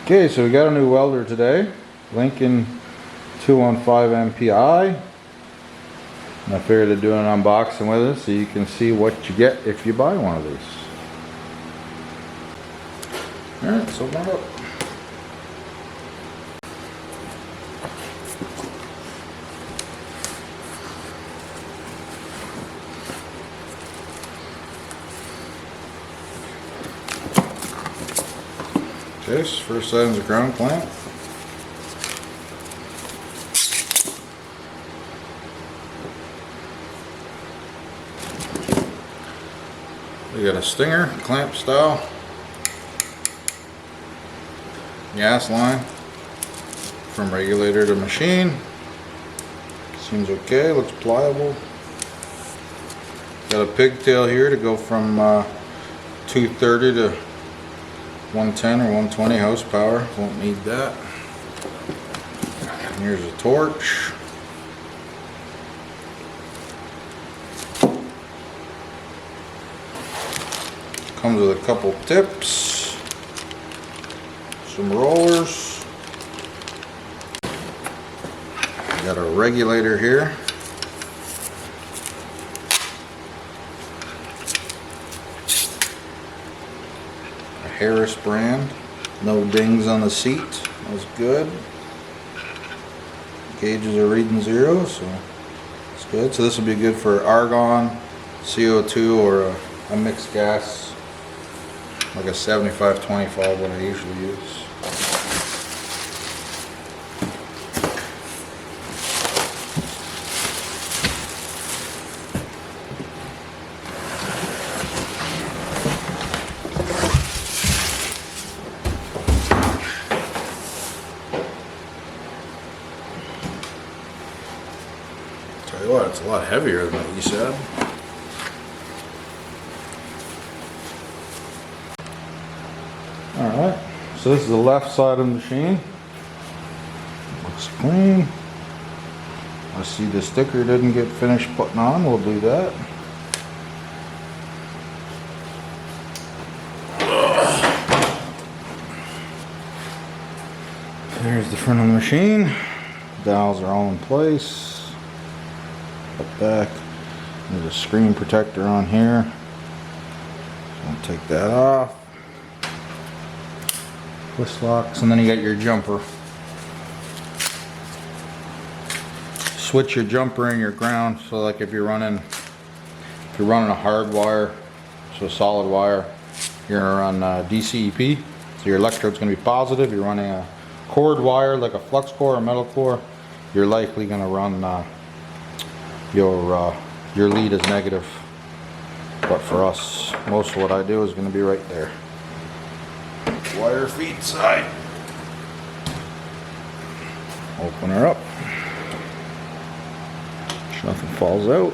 Okay, so we got a new welder today, Lincoln 215 MPI. And I figured to do an unboxing with it so you can see what you get if you buy one of these. Alright, so open it up. Okay, so first item's a ground clamp. We got a stinger, clamp style, gas line from regulator to machine. Seems okay, looks pliable. Got a pigtail here to go from 230 to 110 or 120 horsepower. Won't need that. And here's a torch. Comes with a couple tips, some rollers. Got a regulator here. A Harris brand. No dings on the seat. That was good. Gauges are reading 0, so it's good. So this will be good for argon, CO2, or a mixed gas. Like a 75-25, what I usually use. Tell you what, it's a lot heavier than what you said. Alright, so this is the left side of the machine. Looks clean. I see the sticker didn't get finished putting on, we'll do that. There's the front of the machine. Dials are all in place. Up back, there's a screen protector on here. So I'll take that off. Twist locks, and then you got your jumper. Switch your jumper and your ground, so like if you're running a hard wire, so solid wire, you're gonna run DCEP, so your electrode's gonna be positive. You're running a cord wire like a flux core or metal core, you're likely gonna run your lead is negative. But for us, most of what I do is gonna be right there. Wire feed side. Open her up. So nothing falls out.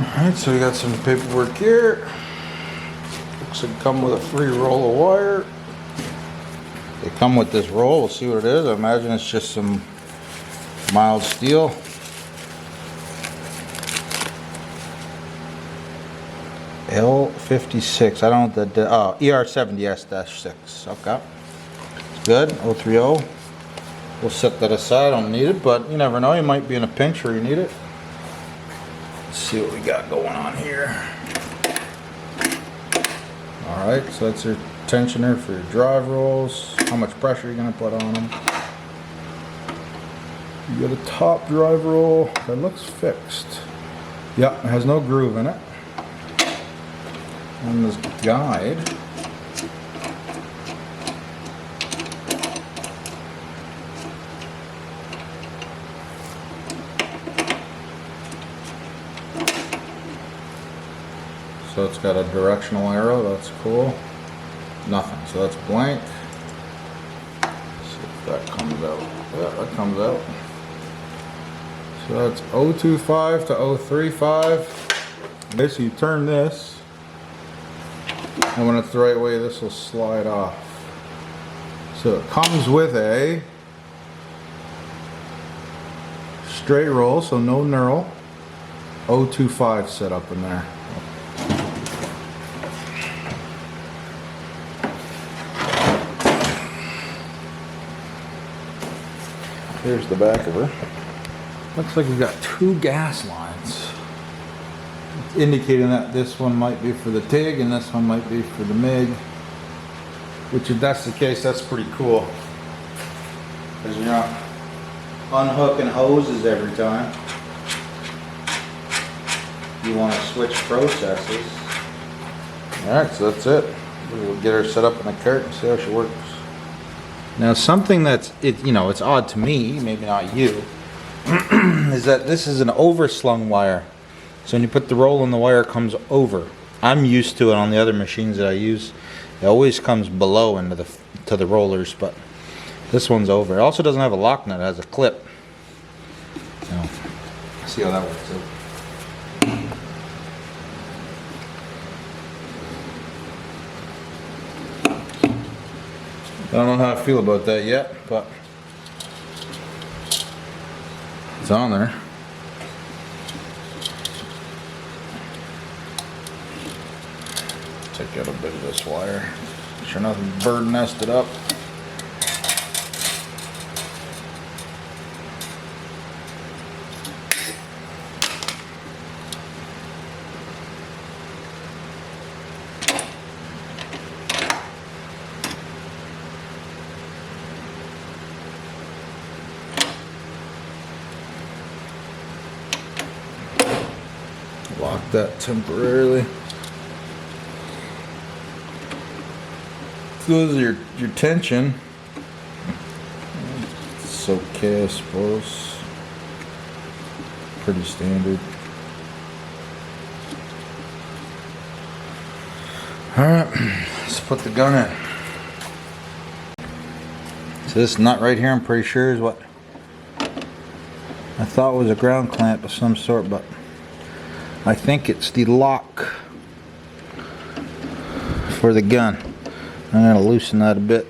Alright, so we got some paperwork here. Looks like come with a free roll of wire. They come with this roll, we'll see what it is. I imagine it's just some mild steel. L56, I don't know what the, ER70S-6, okay. It's good, 030. We'll set that aside, I don't need it, but you never know, you might be in a pinch where you need it. Let's see what we got going on here. Alright, so that's your tensioner for your drive rolls. How much pressure you're going to put on them. You got a top drive roll that looks fixed. Yep, it has no groove in it. On this guide, so it's got a directional arrow, that's cool. Nothing, so that's blank. Let's see if that comes out. Yeah, that comes out. So that's 025 to 035. Okay, so you turn this. And when it's the right way, this will slide off. So it comes with a straight roll, so no knurl. 025 set up in there. Here's the back of her. Looks like we've got 2 gas lines, indicating that this one might be for the TIG and this one might be for the MIG. Which, if that's the case, that's pretty cool, because you're not unhooking hoses every time. You want to switch processes. Alright, so that's it. We'll get her set up in the cart and see how she works. Now, something that's, it's odd to me, maybe not you, is that this is an overslung wire. So when you put the roll in, the wire comes over. I'm used to it on the other machines that I use. It always comes below into the rollers, but this one's over. It also doesn't have a lock nut, it has a clip. Now, see how that works out. I don't know how I feel about that yet, but it's on there. Take out a bit of this wire. Sure nothing bird nested up. Lock that temporarily. So those are your tension. It's okay, I suppose. Pretty standard. Alright, let's put the gun in. So this nut right here, I'm pretty sure, is what I thought was a ground clamp of some sort, but I think it's the lock for the gun. I'm going to loosen that a bit.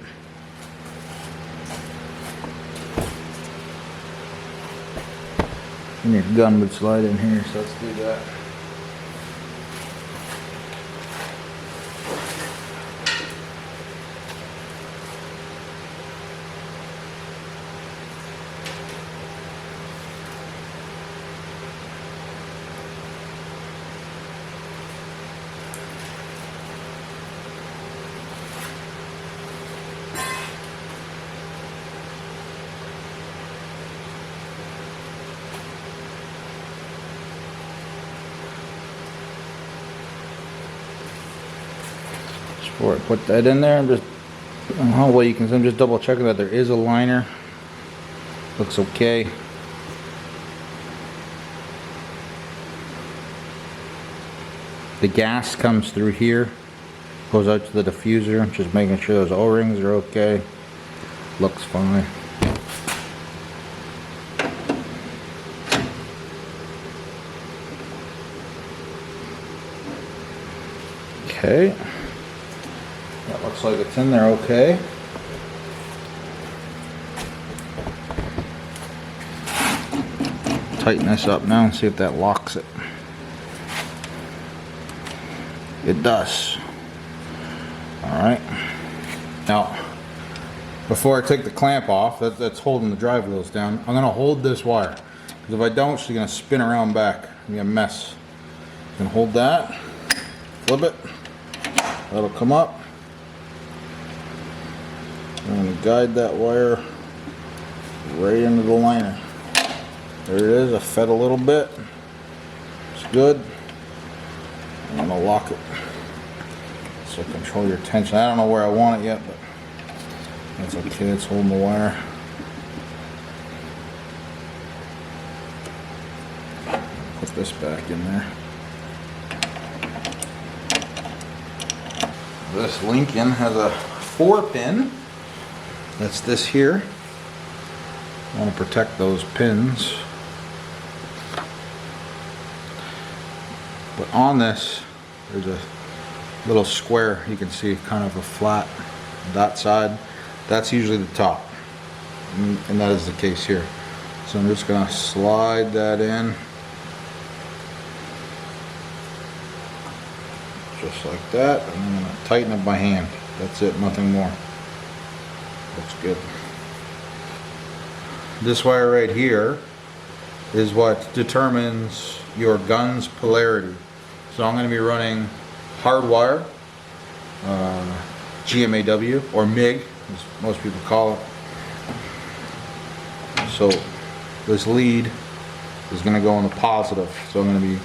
And your gun would slide in here, so let's do that. Before I put that in there, I'm just I'm just double checking that there is a liner. Looks okay. The gas comes through here, goes out to the diffuser. Just making sure those O-rings are okay. Looks fine. Okay. That looks like it's in there okay. Tighten this up now and see if that locks it. It does. Alright. Now, before I take the clamp off, that's holding the drive wheels down, I'm going to hold this wire. Because if I don't, she's going to spin around back. It'll be a mess. You can hold that, flip it, that'll come up. I'm going to guide that wire right into the liner. There it is. I fed a little bit. It's good. I'm going to lock it. So control your tension. I don't know where I want it yet, but that's okay. It's holding the wire. Put this back in there. This Lincoln has a 4-pin. That's this here. I want to protect those pins. But on this, there's a little square. You can see kind of a flat. That side, that's usually the top. And that is the case here. So I'm just going to slide that in. Just like that. And I'm going to tighten up my hand. That's it, nothing more. Looks good. this wire right here is what determines your gun's polarity. So I'm going to be running hard wire, GMAW, or MIG, as most people call it. So this lead is going to go on the positive. So I'm going to be,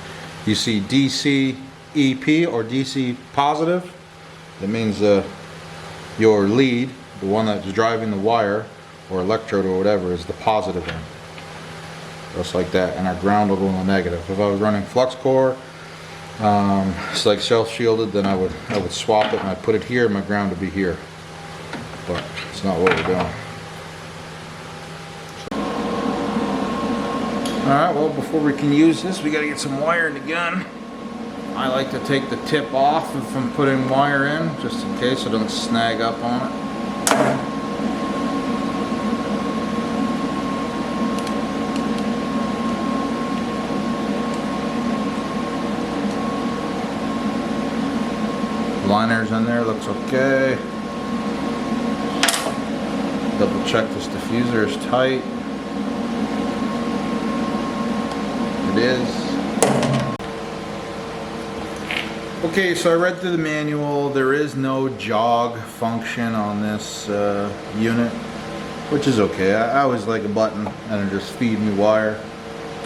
you see DC EP or DC positive, that means your lead, the one that's driving the wire or electrode or whatever, is the positive end. Just like that, and our ground will go on the negative. If I was running flux core, it's like self-shielded, then I would swap it and I'd put it here and my ground would be here. But it's not what we're doing. Alright, well, before we can use this, we gotta get some wire in the gun. I like to take the tip off if I'm putting wire in, just in case it doesn't snag up on it. Liners in there, looks okay. Double check this diffuser is tight. It is. Okay, so I read through the manual. There is no jog function on this unit, which is okay. I always like a button and it'll just feed me wire.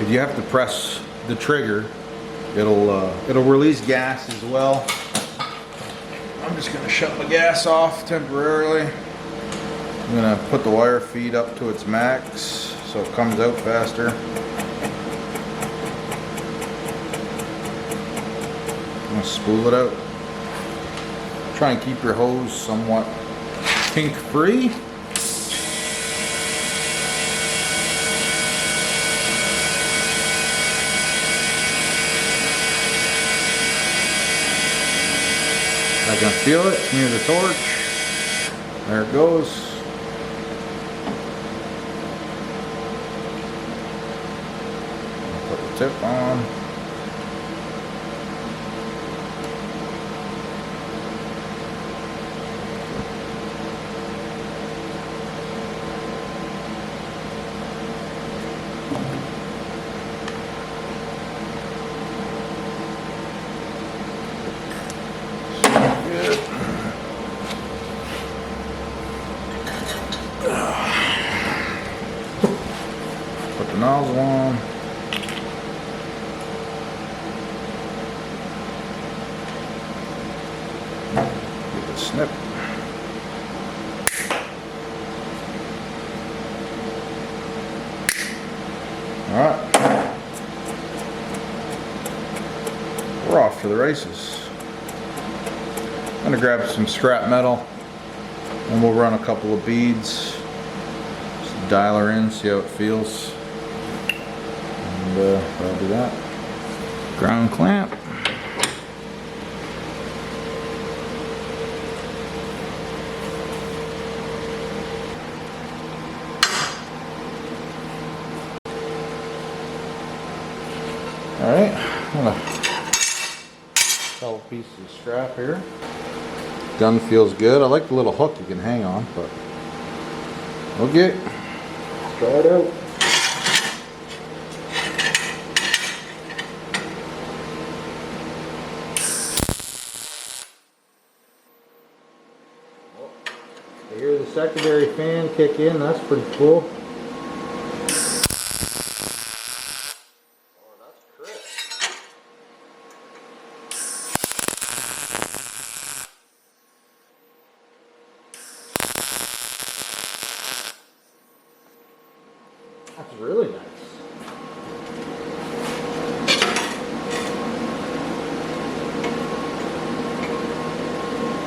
If you have to press the trigger, it'll release gas as well. I'm just gonna shut my gas off temporarily. I'm gonna put the wire feed up to its max so it comes out faster. I'm gonna spool it out. Try and keep your hose somewhat kink free. I can feel it, it's near the torch. There it goes. Put the tip on. Put the nozzle on. Get the snip. Alright. We're off to the races. I'm going to grab some scrap metal and we'll run a couple of beads. Just dial her in, see how it feels. And I'll do that. Ground clamp. Alright, I'm gonna couple pieces of strap here. Gun feels good. I like the little hook you can hang on, but okay. Let's try it out. I hear the secondary fan kick in. That's pretty cool. That's really nice.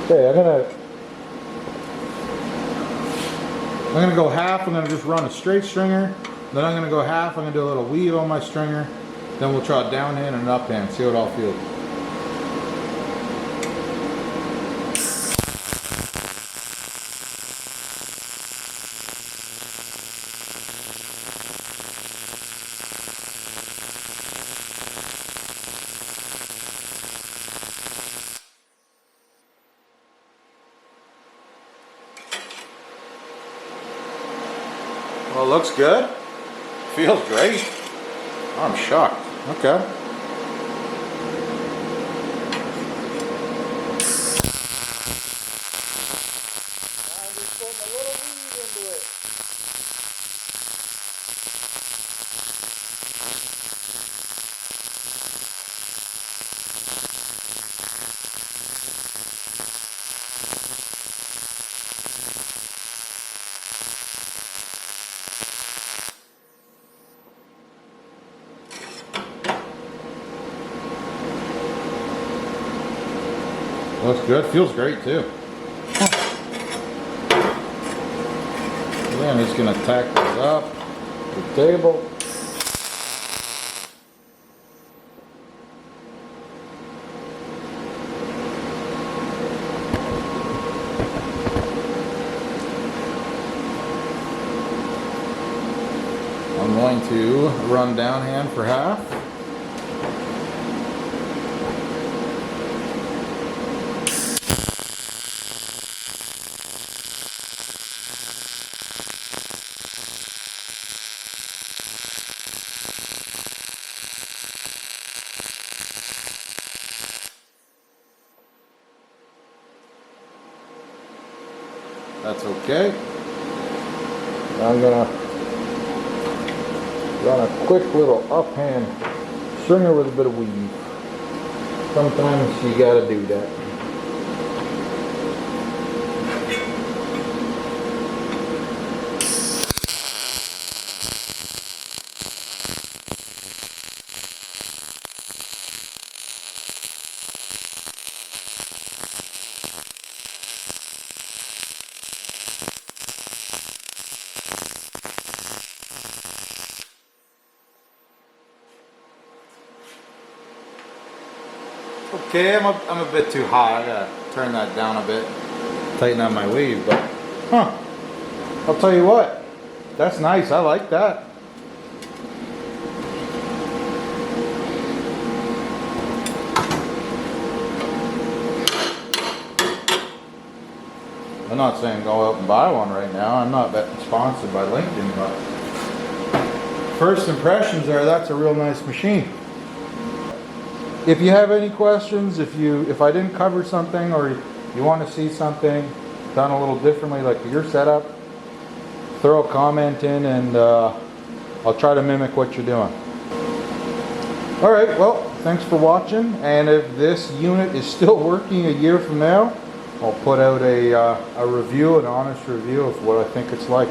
Okay, I'm gonna go half. I'm gonna just run a straight stringer. Then I'm gonna go half. I'm gonna do a little weave on my stringer. Then we'll try a downhand and an uphand. See how it all feels. Well, Well, looks good. Feels great. I'm shocked. Okay. Looks good. Feels great too. Yeah, I'm just gonna tack this up to the table. I'm going to run downhand for half. That's okay. I'm gonna run a quick little uphand stringer with a bit of weave. Sometimes you gotta do that. Okay, I'm a bit too high. I gotta turn that down a bit, tighten up my weave, but I'll tell you what, that's nice. I like that. I'm not saying go out and buy one right now. I'm not sponsored by Lincoln, but first impressions there, that's a real nice machine. If you have any questions, if I didn't cover something or you want to see something done a little differently like your setup, throw a comment in and I'll try to mimic what you're doing. Alright, well, thanks for watching, and if this unit is still working a year from now, I'll put out a review, an honest review of what I think it's like.